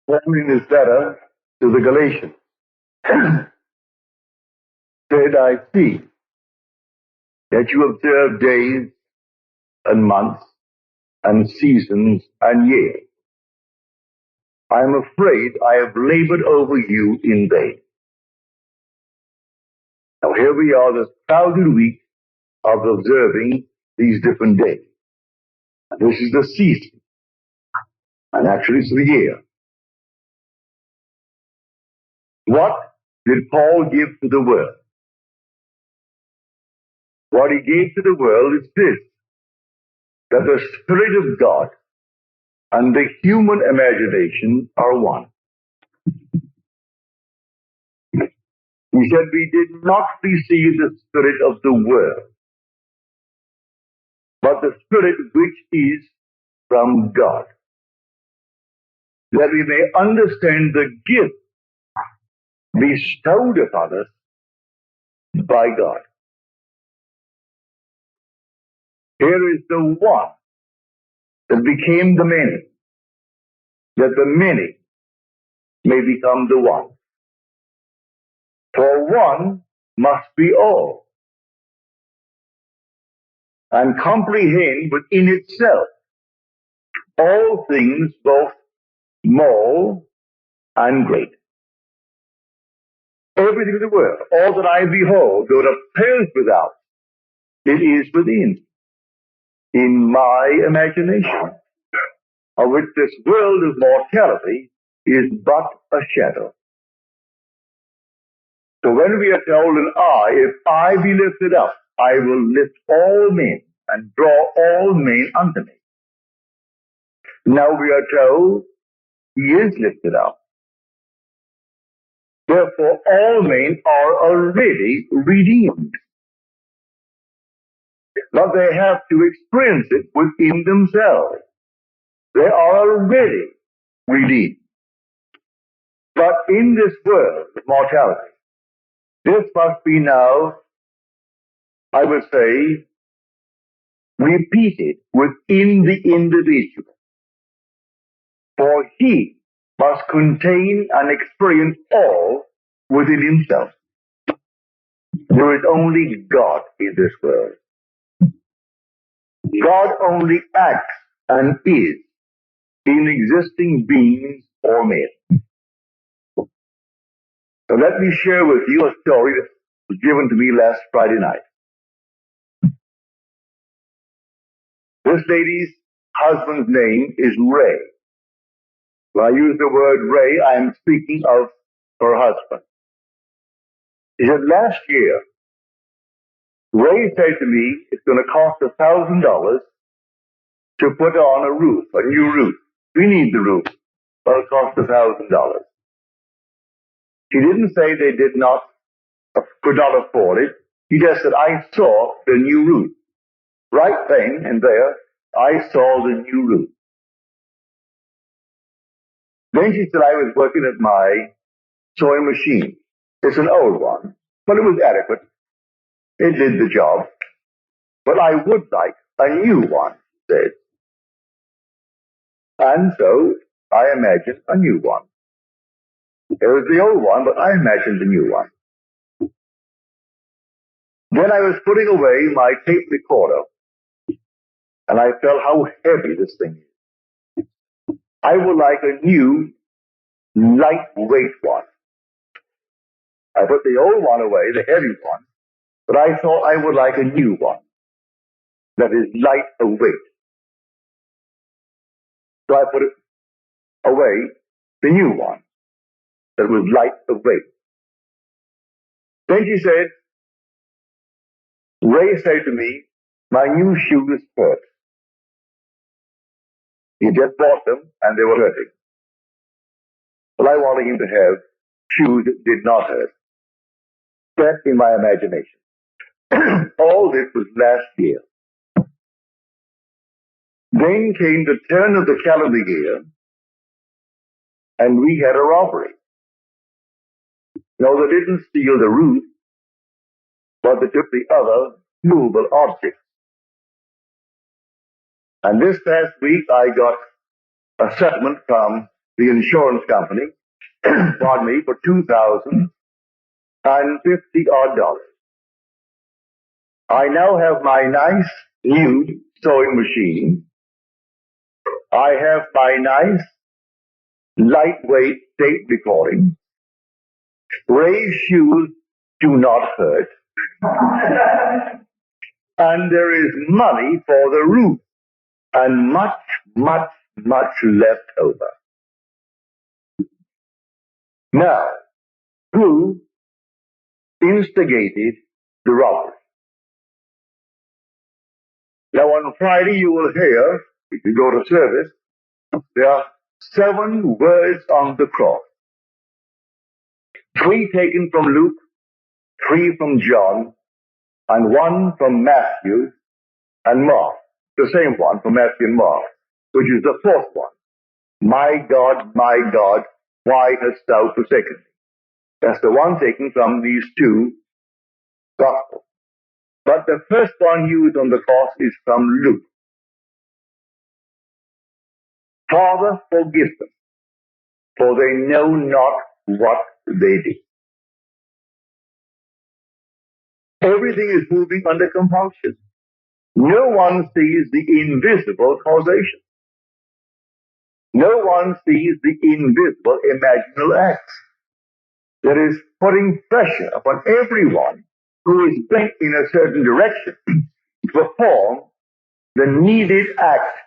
Paul in his letter to the Galatians said, I see that you observe days and months and seasons and years. I am afraid I have labored over you in vain. Now here we are, this crowded week of observing these different days. And this is the season. And actually it's the year. What did Paul give to the world? What he gave to the world is this, that the Spirit of God and the human imagination are one. He said, we did not receive the spirit of the world, but the Spirit which is from God, that we may understand the gift bestowed upon us by God. Here is the one that became the many, that the many may become the one. For one must be all, and comprehend within itself all things, both small and great. Everything in the world, all that I behold, though it appears without, it is within, in my imagination, of which this world of mortality is but a shadow. So when we are told if I be lifted up, I will lift all men and draw all men unto me. Now we are told he is lifted up. Therefore all men are already redeemed. But they have to experience it within themselves. They are already redeemed. But in this world of mortality, this must be now, I would say, repeated within the individual. For he must contain and experience all within himself. There is only God in this world. God only acts and is in existing beings or men. So let me share with you a story that was given to me last Friday night. This lady's husband's name is Ray. When I use the word Ray, I am speaking of her husband. He said, last year, Ray said to me, it's going to cost $1,000 to put on a roof, a new roof. We need the roof, but it costs $1,000. He didn't say they could not afford it. He just said, I saw the new roof. Right then and there, I saw the new roof. Then she said, I was working at my sewing machine. It's an old one, but it was adequate. It did the job. But I would like a new one, she said. And so I imagined a new one. There was the old one, but I imagined the new one. Then I was putting away my tape recorder, and I felt how heavy this thing is. I would like a new, lightweight one. I put the old one away, the heavy one, but I thought I would like a new one that is light of weight. So I put it away, the new one that was light of weight. Then she said, Ray said to me, my new shoes hurt. He just bought them and they were hurting. Well, I wanted him to have shoes that did not hurt. That in my imagination. All this was last year. Then came the turn of the calendar year, and we had a robbery. No, they didn't steal the roof, but they took the other movable objects. And this past week, I got a settlement from the insurance company, pardon me, for $2,050 odd. I now have my nice new sewing machine. I have my nice lightweight tape recording. Ray's shoes do not hurt. And there is money for the roof. And much, much, much left over. Now, who instigated the robbery? Now on Friday you will hear, if you go to service, there are 7 words on the cross. 3 taken from Luke, 3 from John, and 1 from Matthew and Mark. The same one from Matthew and Mark, which is the 4th one. My God, why hast thou forsaken me? That's the one taken from these 2 Gospels. But the first one used on the cross is from Luke. Father, forgive them, for they know not what they do. Everything is moving under compulsion. No one sees the invisible causation. No one sees the invisible imaginal acts that is putting pressure upon everyone who is bent in a certain direction to perform the needed act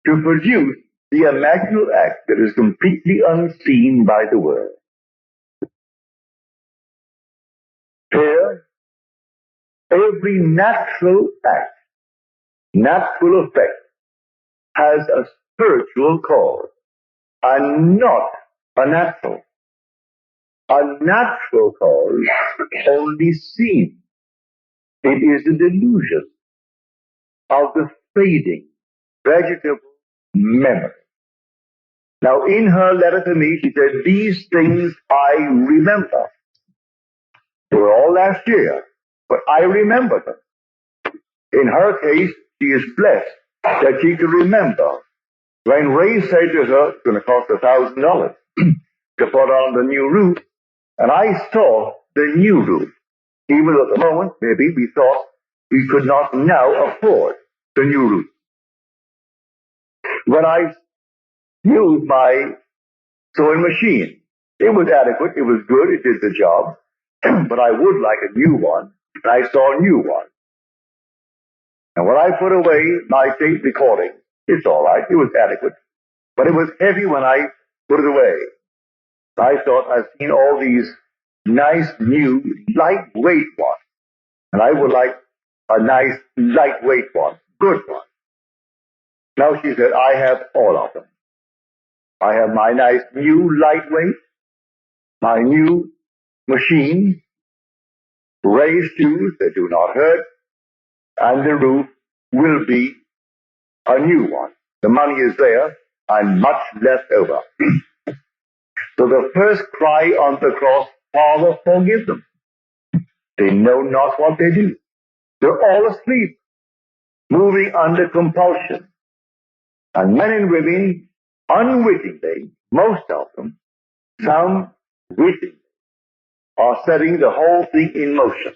to produce the imaginal act that is completely unseen by the world. Here, every natural act, natural effect, has a spiritual cause and not a natural. A natural cause only seen. It is the delusion of the fading vegetable memory. Now, in her letter to me, she said, these things I remember. They were all last year, but I remember them. In her case, she is blessed that she can remember when Ray said to her, it's going to cost $1,000 to put on the new roof, and I saw the new roof. Even at the moment, maybe we thought we could not now afford the new roof. When I used my sewing machine, it was adequate, it was good, it did the job, but I would like a new one, and I saw a new one. And when I put away my tape recording, it's all right, it was adequate, but it was heavy when I put it away. I thought, I've seen all these nice, new, lightweight ones, and I would like a nice, lightweight one, good one. Now she said, I have all of them. I have my nice, new, lightweight, my new machine, raised shoes that do not hurt, and the roof will be a new one. The money is there, and much left over. So the first cry on the cross, Father, forgive them. They know not what they do. They're all asleep, moving under compulsion. And men and women, unwittingly, most of them, some wittingly, are setting the whole thing in motion.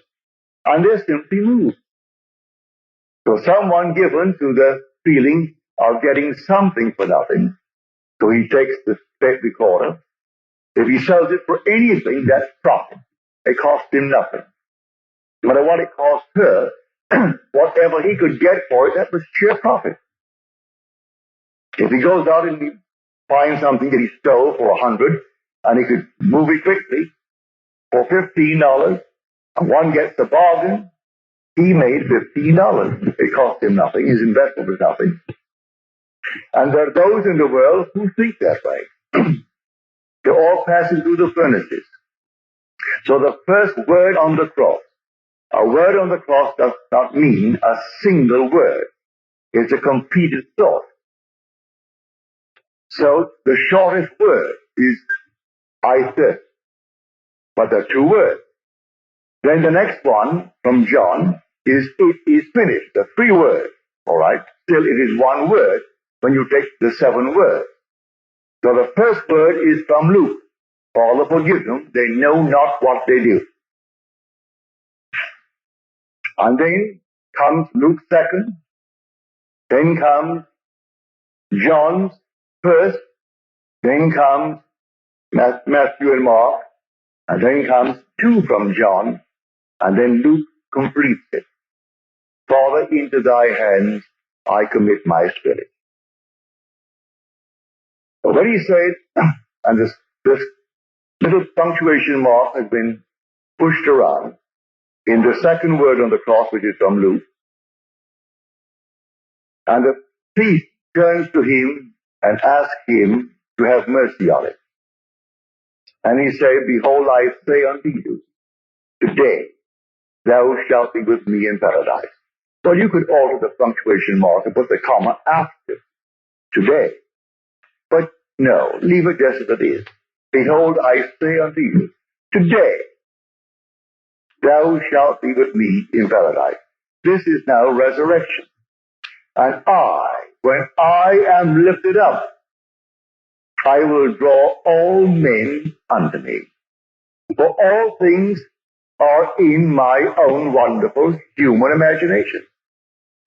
And they're simply moved. So someone given to the feeling of getting something for nothing, so he takes the tape recorder. If he sells it for anything, that's profit. It costs him nothing. No matter what it cost her, whatever he could get for it, that was sheer profit. If he goes out and he finds something that he stole for $100, and he could move it quickly for $15, and one gets the bargain, he made $15. It cost him nothing. His investment was nothing. And there are those in the world who think that way. They're all passing through the furnaces. So the first word on the cross, a word on the cross does not mean a single word. It's a completed thought. So the shortest word is, I thirst. But there are 2 words. Then the next one from John is, it is finished. The 3 words. All right. Still, it is 1 word when you take the 7 words. So the first word is from Luke. Father, forgive them, they know not what they do. And then comes Luke's second, then comes John's first, then comes Matthew and Mark, and then comes two from John, and then Luke completes it. Father, into thy hands I commit my spirit. So when he said, and this little punctuation mark has been pushed around in the second word on the cross, which is from Luke, and the thief turns to him and asks him to have mercy on it. And he said, behold, I say unto you, today thou shalt be with me in paradise. Well, you could alter the punctuation mark and put the comma after today. But no, leave it just as it is. Behold, I say unto you, today thou shalt be with me in paradise. This is now resurrection. And when I am lifted up, I will draw all men unto me. For all things are in my own wonderful human imagination.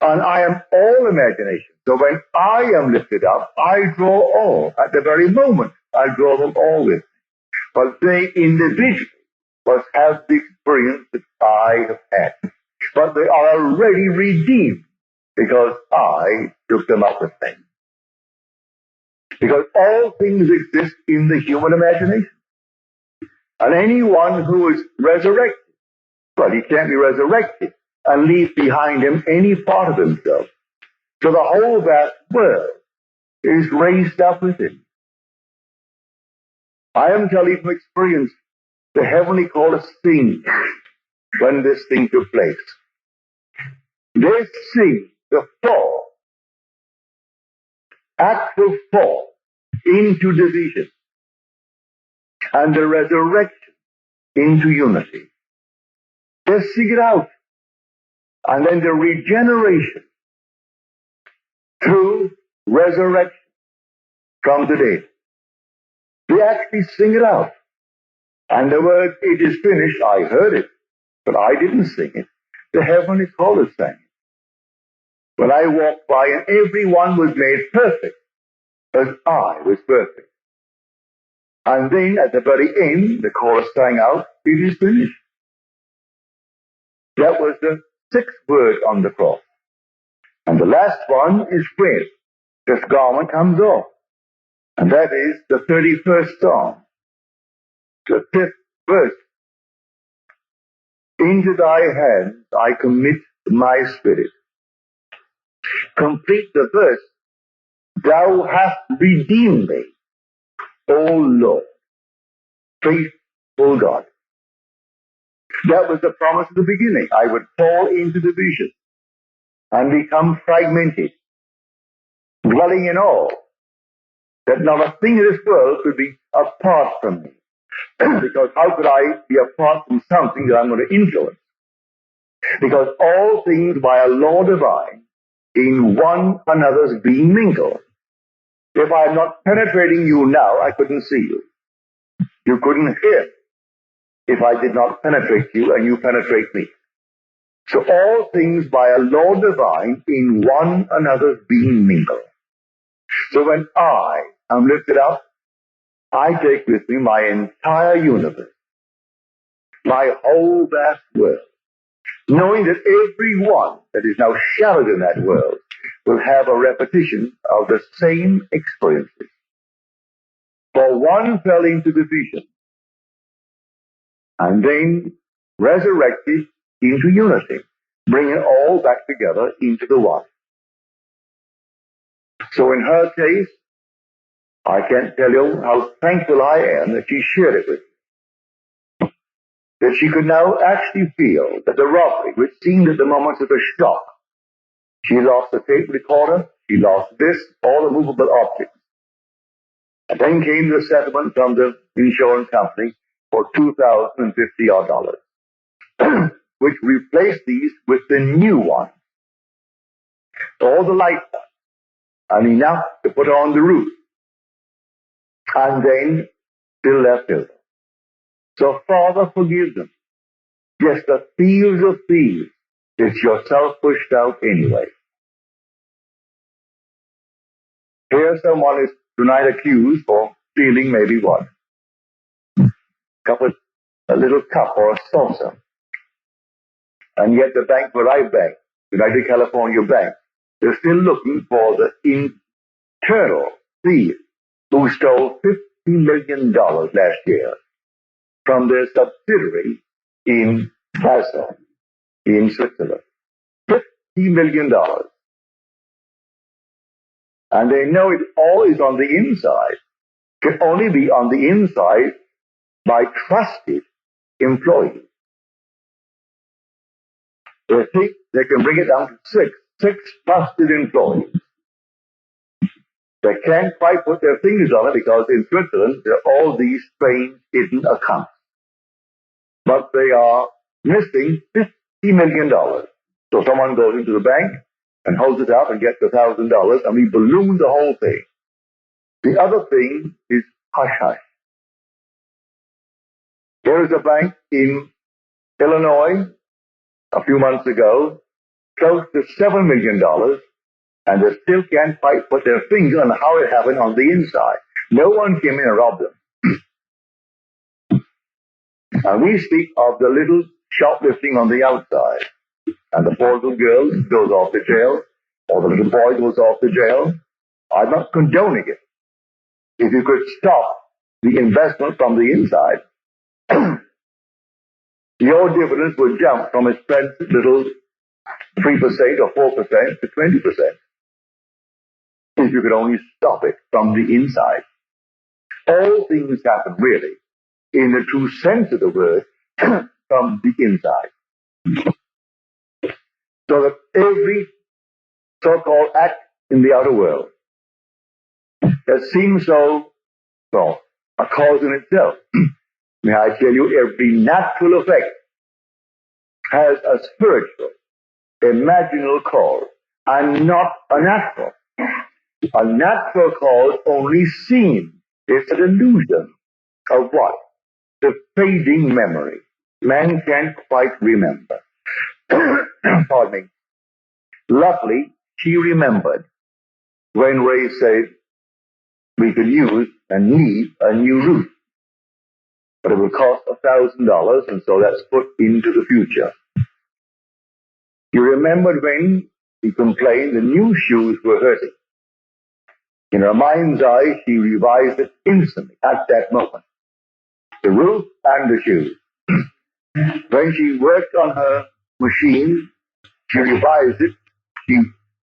And I am all imagination. So when I am lifted up, I draw all. At the very moment, I draw them all with me. But they individually must have the experience that I have had. But they are already redeemed because I took them up with me. Because all things exist in the human imagination. And anyone who is resurrected, but he can't be resurrected and leave behind him any part of himself. So the whole vast world is raised up with him. I am telling you from experience, the heavenly chorus sing when this thing took place. They sing the fall, actual fall into division, and the resurrection into unity. They sing it out. And then the regeneration through resurrection from the dead. They actually sing it out. And the word, it is finished, I heard it, but I didn't sing it. The heavenly chorus sang it. When I walked by and everyone was made perfect, as I was perfect. And then at the very end, the chorus sang out, it is finished. That was the sixth word on the cross. And the last one is when this garment comes off. And that is the 31st Psalm, the 5th verse. Into thy hands I commit my spirit. Complete the verse. Thou hast redeemed me, O Lord, faithful God. That was the promise at the beginning. I would fall into division and become fragmented, dwelling in all, that not a thing in this world could be apart from me. Because how could I be apart from something that I'm going to influence? Because all things by a law divine in one another's being mingled. If I am not penetrating you now, I couldn't see you. You couldn't hear if I did not penetrate you and you penetrate me. So all things by a law divine in one another's being mingled. So when I am lifted up, I take with me my entire universe, my whole vast world, knowing that everyone that is now shadowed in that world will have a repetition of the same experiences. For one fell into division and then resurrected into unity, bringing all back together into the one. So in her case, I can't tell you how thankful I am that she shared it with me. That she could now actually feel that the robbery, which seemed at the moment of a shock, she lost the tape recorder, she lost this, all the movable objects. And then came the settlement from the insurance company for $2,050, which replaced these with the new one. All the lights and enough to put on the roof. and then still left over. So Father, forgive them. Yes, the thieves of thieves. It's yourself pushed out anyway. Here someone is tonight accused for stealing maybe what? A little cup or a saucer. And yet the bank where I bank, United California Bank, they're still looking for the internal thief who stole $50 million last year from their subsidiary in Basel, in Switzerland. $50 million. And they know it all is on the inside. Can only be on the inside by trusted employees. They think they can bring it down to six trusted employees. They can't quite put their fingers on it because in Switzerland there are all these strange hidden accounts. But they are missing $50 million. So someone goes into the bank and holds it up and gets $1,000 and we balloon the whole thing. The other thing is hush-hush. There is a bank in Illinois a few months ago, close to $7 million, and they still can't quite put their finger on how it happened on the inside. No one came in and robbed them. And we speak of the little shoplifting on the outside. And the poor little girl goes off to jail, or the little boy goes off to jail. I'm not condoning it. If you could stop the investment from the inside, your dividends would jump from its present little 3% or 4% to 20%. If you could only stop it from the inside. All things happen really, in the true sense of the word, from the inside. So that every so-called act in the outer world that seems so, well, a cause in itself. May I tell you, every natural effect has a spiritual, imaginal cause, and not a natural. A natural cause only seen. It's an illusion of what? The fading memory. Man can't quite remember. Pardon me. Luckily, she remembered when Ray said we could use and need a new roof. But it will cost $1,000, and so that's put into the future. You remembered when he complained the new shoes were hurting. In her mind's eye, she revised it instantly at that moment. The roof and the shoes. When she worked on her machine, she revised it. It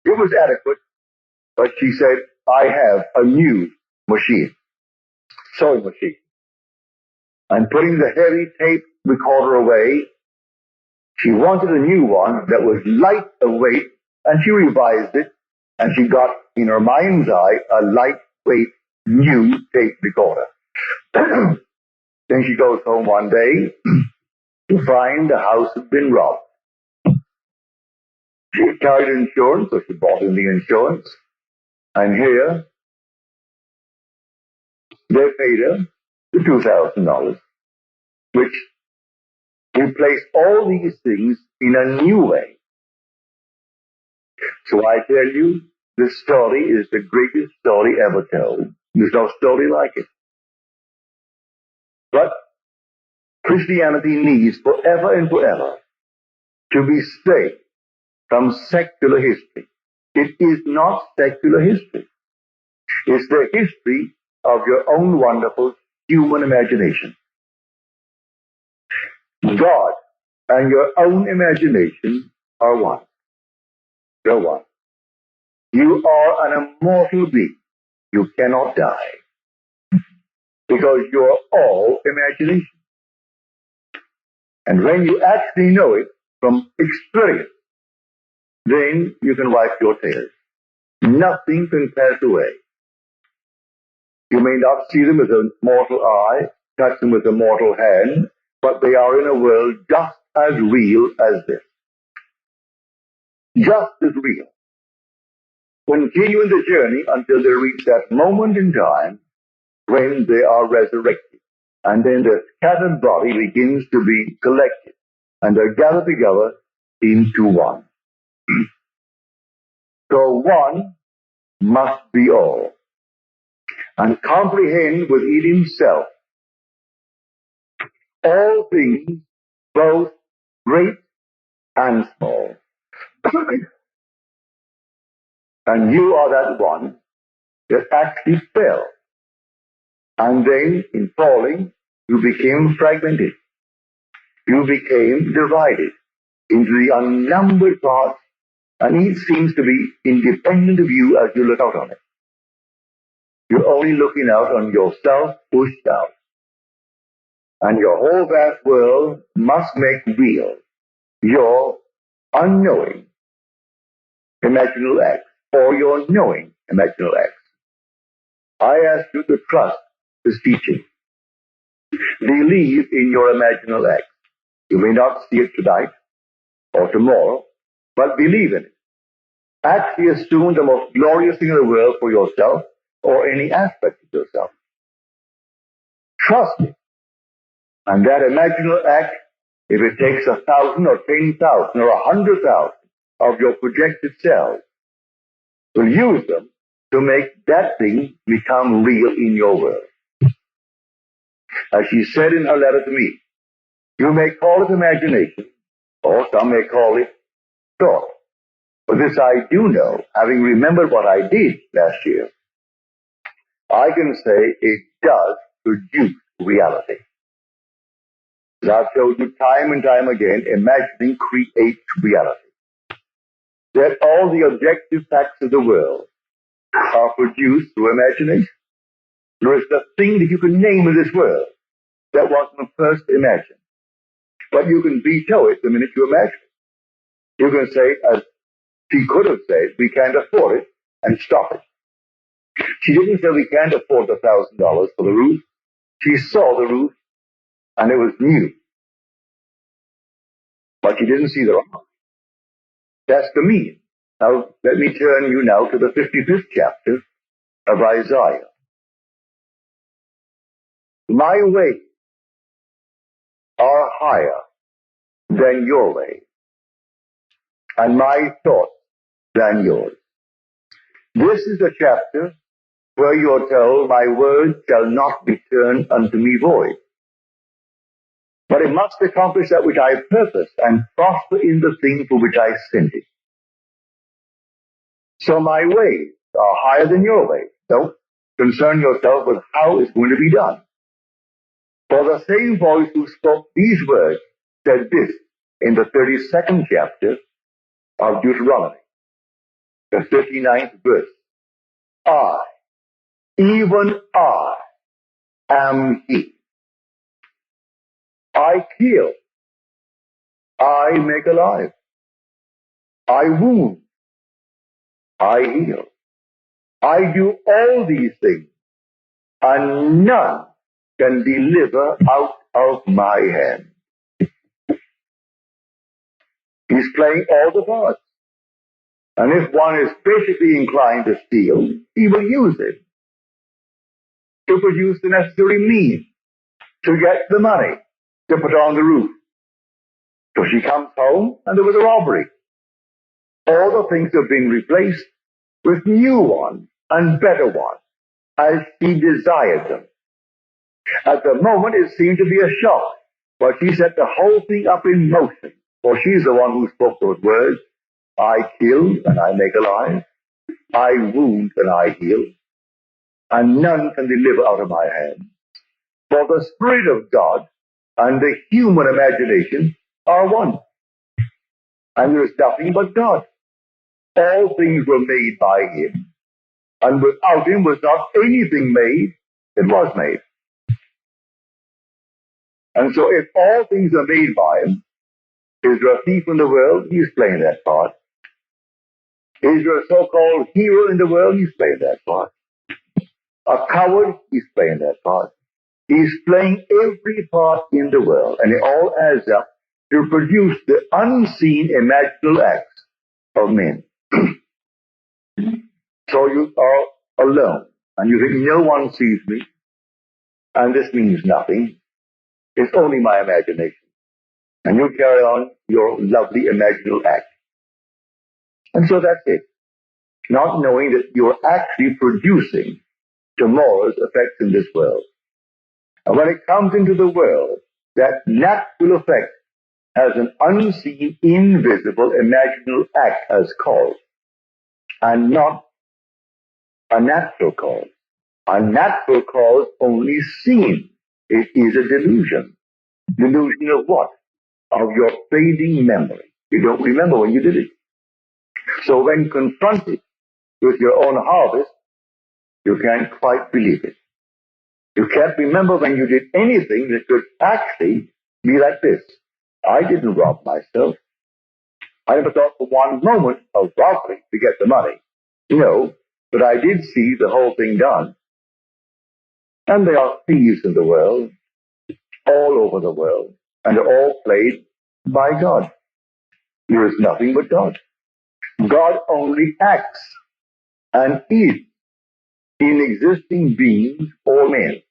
was adequate, but she said, I have a new machine, sewing machine. And putting the heavy tape recorder away, she wanted a new one that was light of weight, and she revised it, and she got, in her mind's eye, a lightweight new tape recorder. Then she goes home one day to find the house had been robbed. She carried insurance, so she bought in the insurance, and here they paid her the $2,000, which replaced all these things in a new way. So I tell you, this story is the greatest story ever told. There's no story like it. But Christianity needs forever and forever to be saved from secular history. It is not secular history. It's the history of your own wonderful human imagination. God and your own imagination are one. They're one. You are an immortal being. You cannot die. Because you're all imagination. And when you actually know it from experience, then you can wipe your tears. Nothing can pass away. You may not see them with a mortal eye, touch them with a mortal hand, but they are in a world just as real as this. Just as real. Continuing the journey until they reach that moment in time when they are resurrected. And then the scattered body begins to be collected, and they're gathered together into one. So one must be all, and comprehend within himself all things, both great and small. And you are that one that actually fell. And then, in falling, you became fragmented. You became divided into the unnumbered parts, and each seems to be independent of you as you look out on it. You're only looking out on yourself pushed out. And your whole vast world must make real your unknowing imaginal acts, or your knowing imaginal acts. I ask you to trust this teaching. Believe in your imaginal acts. You may not see it tonight or tomorrow, but believe in it. Actually assume the most glorious thing in the world for yourself or any aspect of yourself. Trust it. And that imaginal act, if it takes 1,000 or 10,000 or 100,000 of your projected selves, will use them to make that thing become real in your world. As she said in her letter to me, you may call it imagination, or some may call it thought. But this I do know, having remembered what I did last year, I can say it does produce reality. As I've told you time and time again, imagining creates reality. That all the objective facts of the world are produced through imagination. There is the thing that you can name in this world that wasn't first imagined. But you can veto it the minute you imagine it. You can say, as she could have said, we can't afford it, and stop it. She didn't say we can't afford $1,000 for the roof. She saw the roof, and it was new. But she didn't see the rock. That's the meaning. Now, let me turn you now to the 55th chapter of Isaiah. My ways are higher than your ways, and my thoughts than yours. This is the chapter where you are told, my word shall not return unto me void, but it must accomplish that which I purpose and prosper in the thing for which I sent it. So my ways are higher than your ways. Don't concern yourself with how it's going to be done. For the same voice who spoke these words said this in the 32nd chapter of Deuteronomy, the 39th verse. I, even I, am he. I kill. I make alive. I wound. I heal. I do all these things, and none can deliver out of my hand. He's playing all the parts. And if one is basically inclined to steal, he will use it to produce the necessary means to get the money to put on the roof. So she comes home and there was a robbery. All the things have been replaced with new ones and better ones as she desired them. At the moment it seemed to be a shock, but she set the whole thing up in motion, for she's the one who spoke those words. I kill and I make alive. I wound and I heal. And none can deliver out of my hand. For the Spirit of God and the human imagination are one. And there is nothing but God. All things were made by him. And without him was not anything made that was made. And so if all things are made by him, is there a thief in the world? He's playing that part. Is there a so-called hero in the world? He's playing that part. A coward? He's playing that part. He's playing every part in the world, and it all adds up to produce the unseen imaginal acts of men. So you are alone, and you think no one sees me, and this means nothing. It's only my imagination. And you carry on your lovely imaginal act. And so that's it. Not knowing that you're actually producing tomorrow's effects in this world. And when it comes into the world, that natural effect has an unseen, invisible, imaginal act as cause, and not a natural cause. A natural cause only seen. It is a delusion. Delusion of what? Of your fading memory. You don't remember when you did it. So when confronted with your own harvest, you can't quite believe it. You can't remember when you did anything that could actually be like this. I didn't rob myself. I never thought for one moment of robbery to get the money. No, but I did see the whole thing done. And there are thieves in the world, all over the world, and they're all played by God. There is nothing but God. God only acts and is in existing beings or men.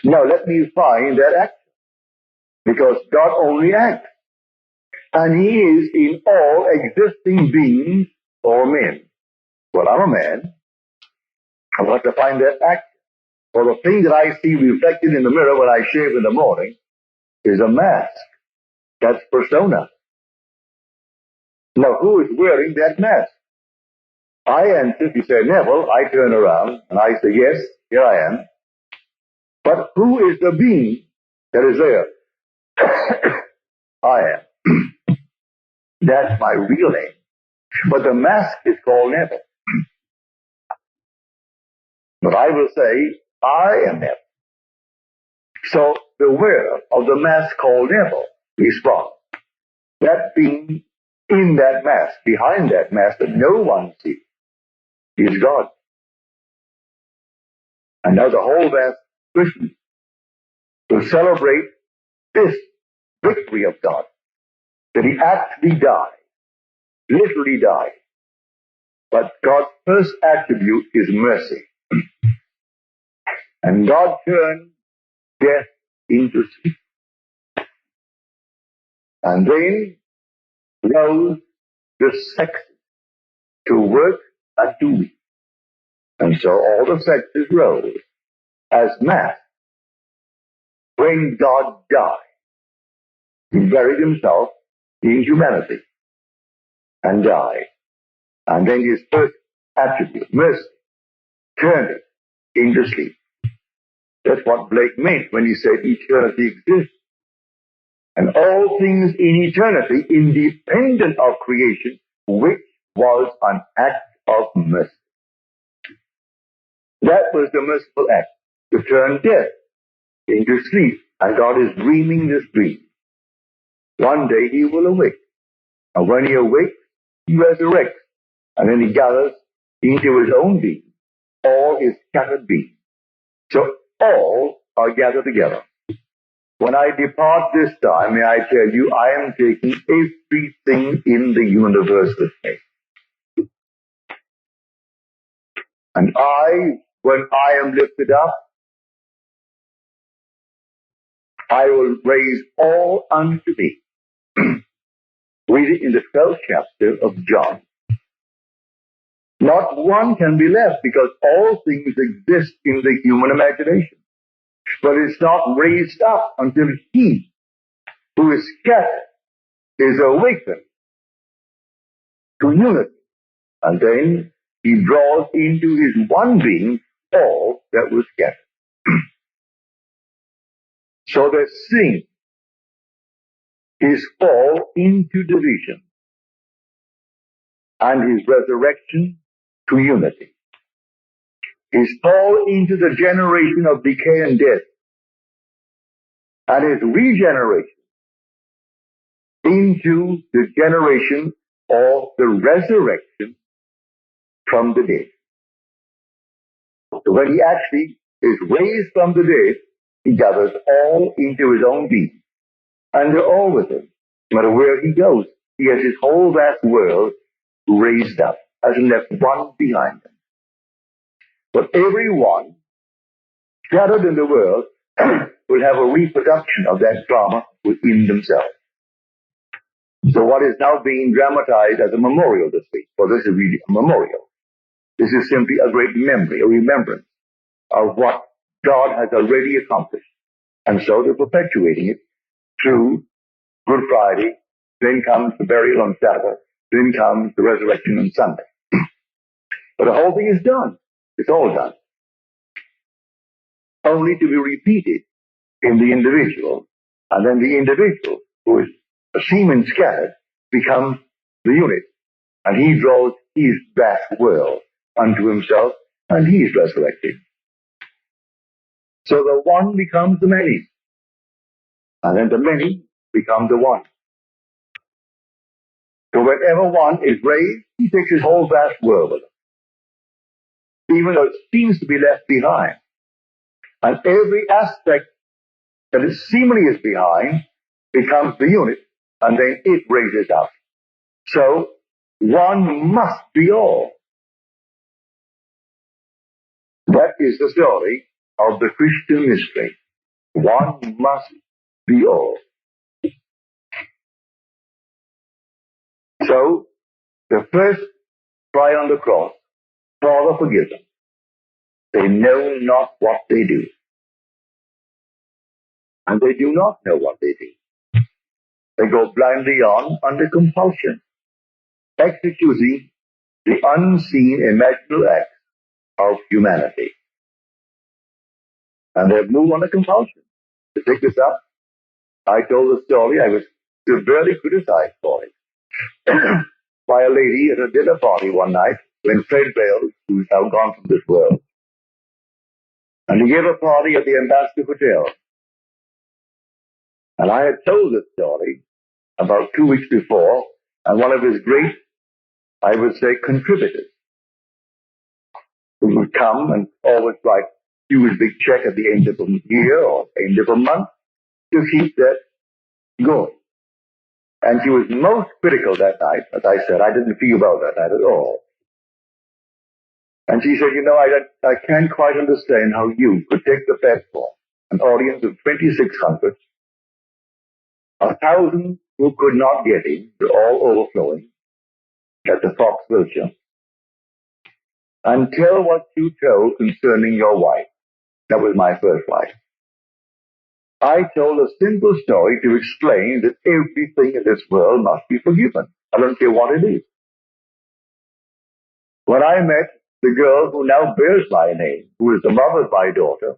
Now let me find that action, because God only acts, and He is in all existing beings or men. Well, I'm a man. I want to find that action. Well, the thing that I see reflected in the mirror when I shave in the morning is a mask. That's persona. Now, who is wearing that mask? I answer, if you say, Neville, I turn around and I say, yes, here I am. But who is the being that is there? I am. That's my real name. But the mask is called Neville. But I will say, I am Neville. So the wearer of the mask called Neville is wrong. That being in that mask, behind that mask that no one sees, is God. And now the whole vast Christians will celebrate this victory of God, that He actually died, literally died. But God's first attribute is mercy. And God turned death into sleep. And then rose the sexes to work and to weep. And so all the sexes rose as mass. When God died, He buried Himself in humanity and died. And then His first attribute, mercy, turned it into sleep. That's what Blake meant when he said eternity exists. And all things in eternity, independent of creation, which was an act of mercy. That was the merciful act, to turn death into sleep. And God is dreaming this dream. One day He will awake. And when He awakes, He resurrects. And then He gathers into His own being all His scattered beings. So all are gathered together. When I depart this time, may I tell you, I am taking everything in the universe with me. And when I am lifted up, I will raise all unto me. Read it in the 12th chapter of John. Not one can be left, because all things exist in the human imagination. But it's not raised up until He who is scattered is awakened to unity. And then He draws into His one being all that was scattered. So the sin is fall into division, and His resurrection to unity. His fall into the generation of decay and death, and His regeneration into the generation of the resurrection from the dead. So when He actually is raised from the dead, He gathers all into His own being. And they're all with Him. No matter where He goes, He has His whole vast world raised up, hasn't left one behind Him. But everyone scattered in the world will have a reproduction of that drama within themselves. So what is now being dramatized as a memorial this week, for this is really a memorial. This is simply a great memory, a remembrance of what God has already accomplished. And so they're perpetuating it through Good Friday, then comes the burial on Sabbath, then comes the resurrection on Sunday. But the whole thing is done. It's all done. Only to be repeated in the individual, and then the individual, who is a semen scattered, becomes the unit, and he draws his vast world unto himself, and he is resurrected. So the one becomes the many, and then the many become the one. So whenever one is raised, he takes his whole vast world with him, even though it seems to be left behind. And every aspect that it seemingly is behind becomes the unit, and then it raises up. So one must be all. That is the story of the Christian mystery. One must be all. So the first cry on the cross, Father, forgive them. They know not what they do. And they do not know what they do. They go blindly on under compulsion, executing the unseen imaginal acts of humanity. And they move under compulsion. To pick this up, I told the story. I was severely criticized for it by a lady at a dinner party one night when Fred Bales, who's now gone from this world, and he gave a party at the Ambassador Hotel. And I had told this story about 2 weeks before, and one of his great, I would say, contributors, who would come and always write huge big check at the end of a year or end of a month to keep that going. And she was most critical that night. As I said, I didn't feel about that night at all. And she said, you know, I can't quite understand how you could take the platform, an audience of 2,600, 1,000 who could not get in, they're all overflowing at the Fox Wilshire, and tell what you told concerning your wife. That was my first wife. I told a simple story to explain that everything in this world must be forgiven. I don't care what it is. When I met the girl who now bears my name, who is the mother of my daughter,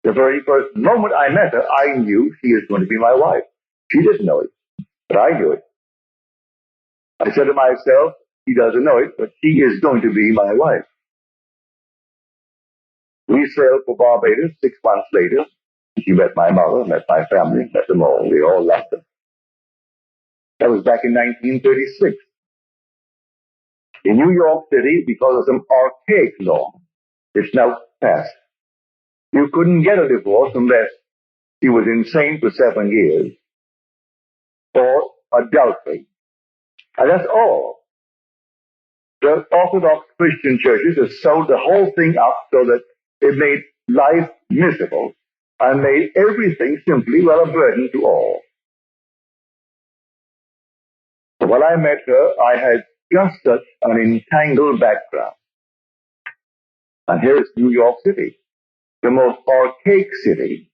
the very first moment I met her, I knew she is going to be my wife. She didn't know it, but I knew it. I said to myself, she doesn't know it, but she is going to be my wife. We sailed for Barbados 6 months later. She met my mother, met my family, met them all. We all loved them. That was back in 1936. In New York City, because of some archaic law, it's now passed. You couldn't get a divorce unless he was insane for 7 years or adultery. And that's all. The Orthodox Christian churches have sewed the whole thing up so that it made life miserable and made everything simply, well, a burden to all. So when I met her, I had just such an entangled background. And here is New York City, the most archaic city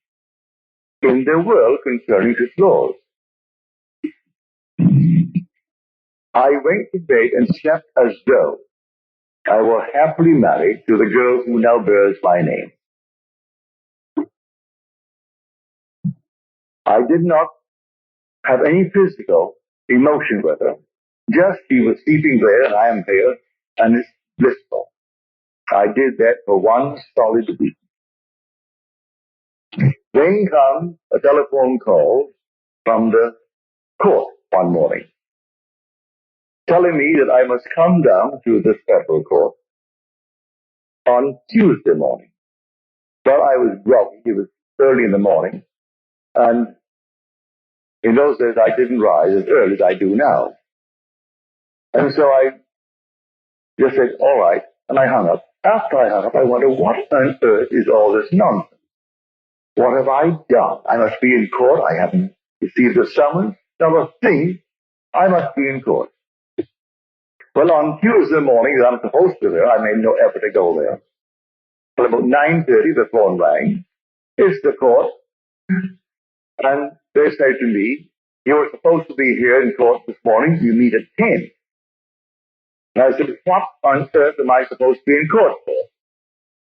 in the world concerning its laws. I went to bed and slept as though I were happily married to the girl who now bears my name. I did not have any physical emotion with her. Just she was sleeping there and I am here, and it's blissful. I did that for one solid week. Then comes a telephone call from the court one morning, telling me that I must come down to the federal court on Tuesday morning. Well, I was groggy. It was early in the morning, and in those days I didn't rise as early as I do now. And so I just said, all right, and I hung up. After I hung up, I wondered, what on earth is all this nonsense? What have I done? I must be in court. I haven't received a summons. Not a thing. I must be in court. Well, on Tuesday morning, that I'm supposed to be there, I made no effort to go there. But about 9:30, the phone rang. It's the court. And they said to me, you were supposed to be here in court this morning. You meet at 10. And I said, what on earth am I supposed to be in court for?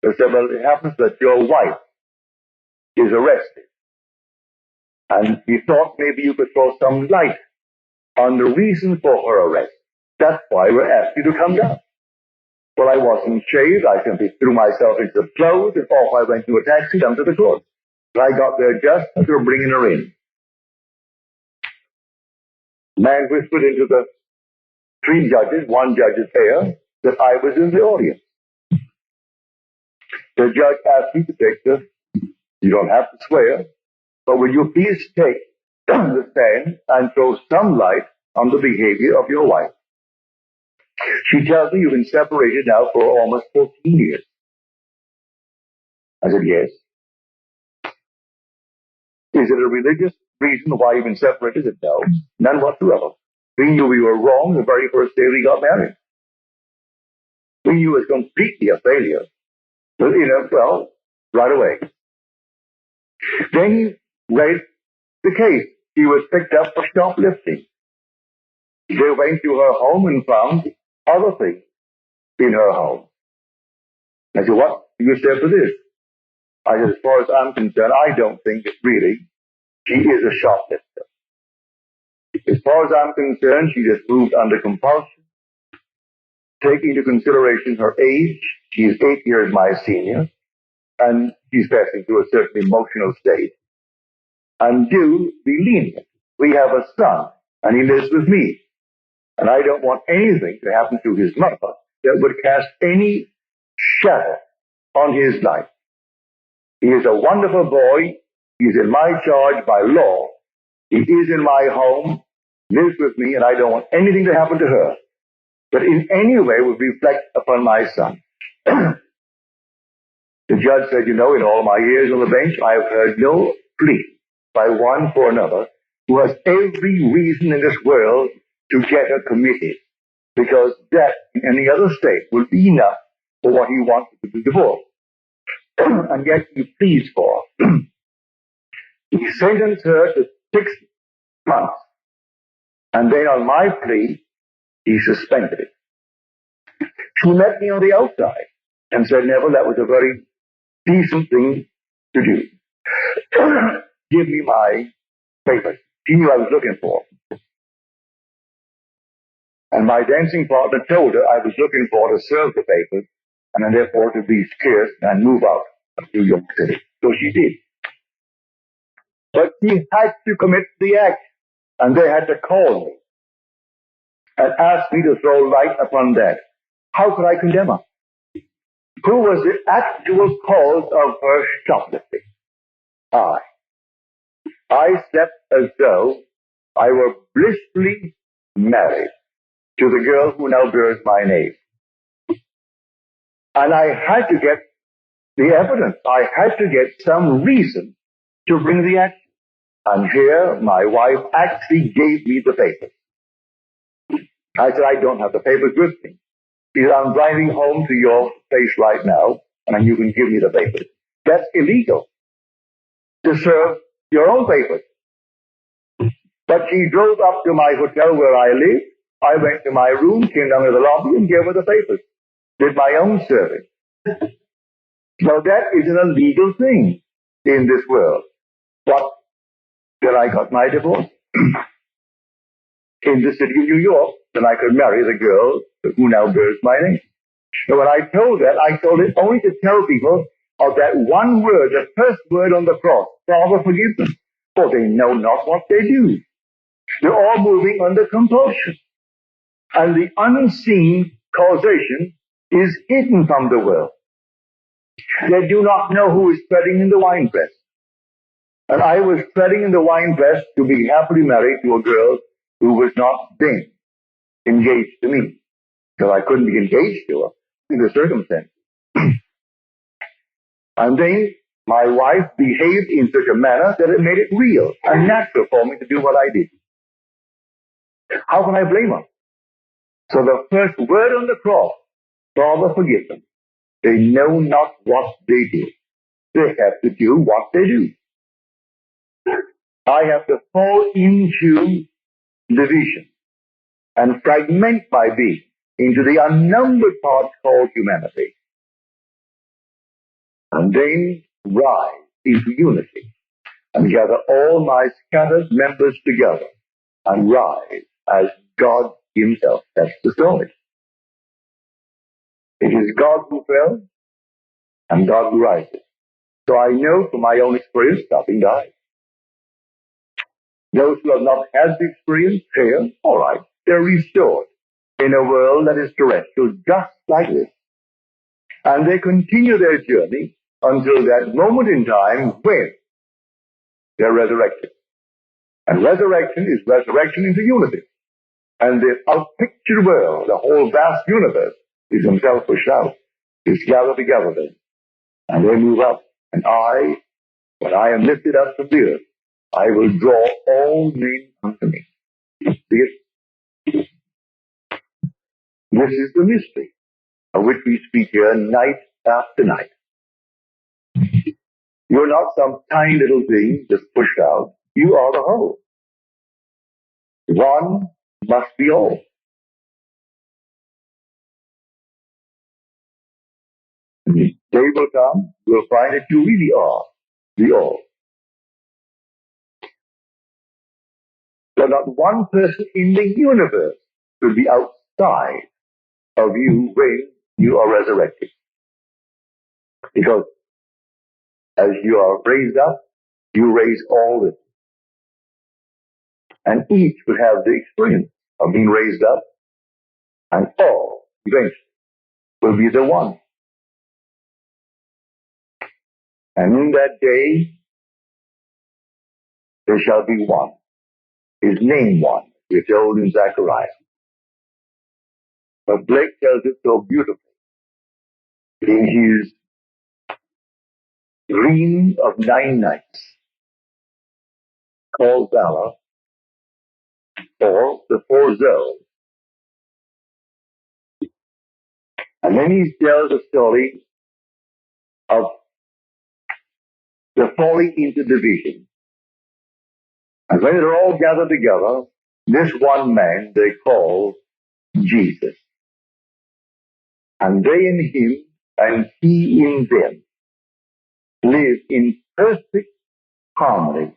They said, well, it happens that your wife is arrested. And we thought maybe you could throw some light on the reason for her arrest. That's why we're asking you to come down. Well, I wasn't shaved. I simply threw myself into the clothes and off I went to a taxi down to the court. And I got there just as they were bringing her in. The man whispered into the 3 judges, 1 judge's ear, that I was in the audience. The judge asked me to take you don't have to swear, but will you please take the stand and throw some light on the behavior of your wife? She tells me you've been separated now for almost 14 years. I said, yes. Is it a religious reason why you've been separated? I said, no, none whatsoever. We knew we were wrong the very first day we got married. We knew it was completely a failure. Well, right away. Then he raised the case. She was picked up for shoplifting. They went to her home and found other things in her home. I said, what do you say for this? I said, as far as I'm concerned, I don't think that really she is a shoplifter. As far as I'm concerned, she just moved under compulsion. Taking into consideration her age, she is 8 years my senior, and she's passing through a certain emotional state. And do be lenient. We have a son, and he lives with me. And I don't want anything to happen to his mother that would cast any shadow on his life. He is a wonderful boy. He is in my charge by law. He is in my home, lives with me, and I don't want anything to happen to her that in any way would reflect upon my son. The judge said, in all my years on the bench, I have heard no plea by one for another who has every reason in this world to get her committed, because death in any other state will be enough for what he wants to be divorced. And yet he pleads for her. He sentenced her to 6 months. And then on my plea, he suspended it. She met me on the outside and said, Neville, that was a very decent thing to do. Give me my papers. She knew I was looking for. And my dancing partner told her I was looking for to serve the papers and then therefore to be scarce and move out of New York City. So she did. But she had to commit the act, and they had to call me and ask me to throw light upon that. How could I condemn her? Who was the actual cause of her shoplifting? I slept as though I were blissfully married to the girl who now bears my name. And I had to get the evidence. I had to get some reason to bring the action. And here my wife actually gave me the papers. I said, I don't have the papers with me. She said, I'm driving home to your place right now, and you can give me the papers. That's illegal to serve your own papers. But she drove up to my hotel where I live. I went to my room, came down to the lobby, and gave her the papers. Did my own serving. Now that is an illegal thing in this world. But then I got my divorce in the city of New York, then I could marry the girl who now bears my name. So when I told that, I told it only to tell people of that one word, the first word on the cross, Father, forgive them, for they know not what they do. They're all moving under compulsion. And the unseen causation is hidden from the world. They do not know who is treading in the winepress. And I was treading in the winepress to be happily married to a girl who was not then engaged to me. Because I couldn't be engaged to her in the circumstances. And then my wife behaved in such a manner that it made it real and natural for me to do what I did. How can I blame her? So the first word on the cross, Father, forgive them. They know not what they do. They have to do what they do. I have to fall into division and fragment my being into the unnumbered parts called humanity, and then rise into unity and gather all my scattered members together and rise as God himself. That's the story. It is God who fell and God who rises. So I know from my own experience, nothing dies. Those who have not had the experience here, all right, they're restored in a world that is terrestrial, just like this. And they continue their journey until that moment in time when they're resurrected. And resurrection is resurrection into unity. And the outpictured world, the whole vast universe, is himself pushed out. Is gathered together then. And they move up. And when I am lifted up from the earth, I will draw all men unto me. See it? This is the mystery of which we speak here night after night. You're not some tiny little thing just pushed out. You are the whole. One must be all. And the day will come, you'll find that you really are the all. There's not one person in the universe will be outside of you when you are resurrected. Because as you are raised up, you raise all this. And each will have the experience of being raised up, and all eventually will be the one. And in that day, there shall be one. His name one, we're told in Zechariah. But Blake tells it so beautifully in his Dream of 9 Nights, called Valor, or the Four Zones. And then he tells a story of the falling into division. And when they're all gathered together, this one man they call Jesus. And they in him, and he in them, live in perfect harmony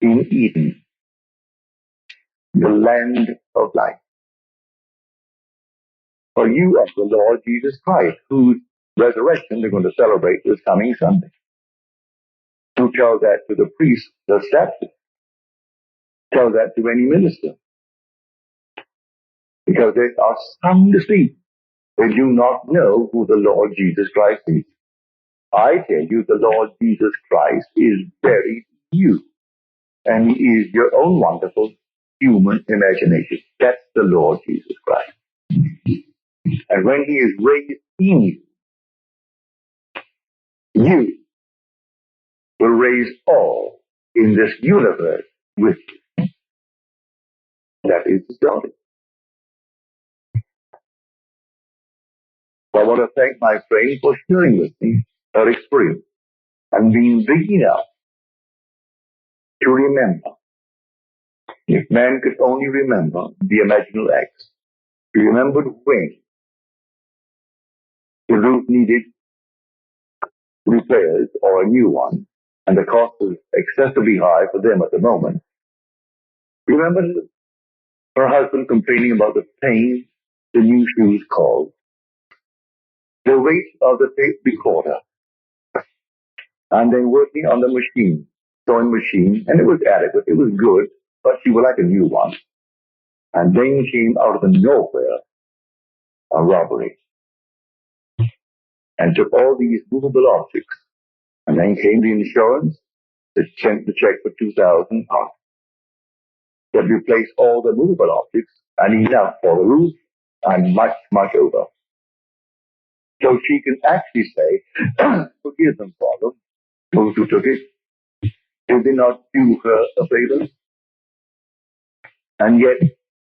in Eden, the land of life. For you are the Lord Jesus Christ, whose resurrection they're going to celebrate this coming Sunday. Who tell that to the priest, the statue? Tell that to any minister. Because they are some deceived. They do not know who the Lord Jesus Christ is. I tell you, the Lord Jesus Christ is buried in you. And he is your own wonderful human imagination. That's the Lord Jesus Christ. And when he is raised in you, you will raise all in this universe with you. That is the story. So I want to thank my friend for sharing with me her experience and being big enough to remember. If man could only remember the imaginal acts, he remembered when the roof needed repairs or a new one, and the cost was excessively high for them at the moment. Remember her husband complaining about the pain the new shoes caused, the weight of the tape recorder, and then working on the machine, sewing machine, and it was adequate, it was good, but she would like a new one. And then came out of the nowhere a robbery and took all these movable objects. And then came the insurance that sent the check for $2,000 that replaced all the movable objects and enough for the roof and much, much over. So she can actually say, forgive them, Father, those who took it. Did they not do her a favor? And yet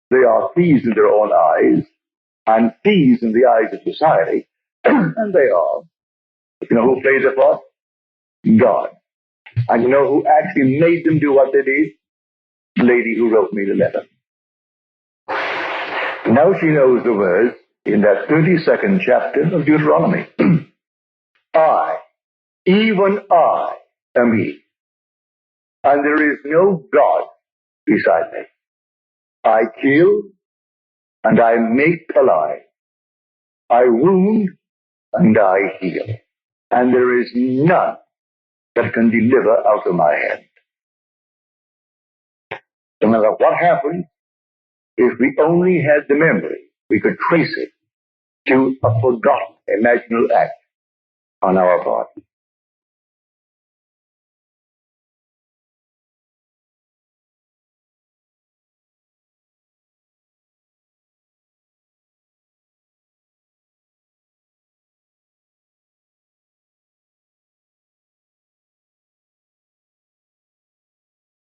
they are thieves in their own eyes and thieves in the eyes of society. And they are. You know who plays the part? God. And you know who actually made them do what they did? The lady who wrote me the letter. Now she knows the words in that 32nd chapter of Deuteronomy. I, even I, am He, and there is no God beside me. I kill, and I make alive. I wound, and I heal. And there is none that can deliver out of my hand. No matter what happened, if we only had the memory, we could trace it to a forgotten imaginal act on our part.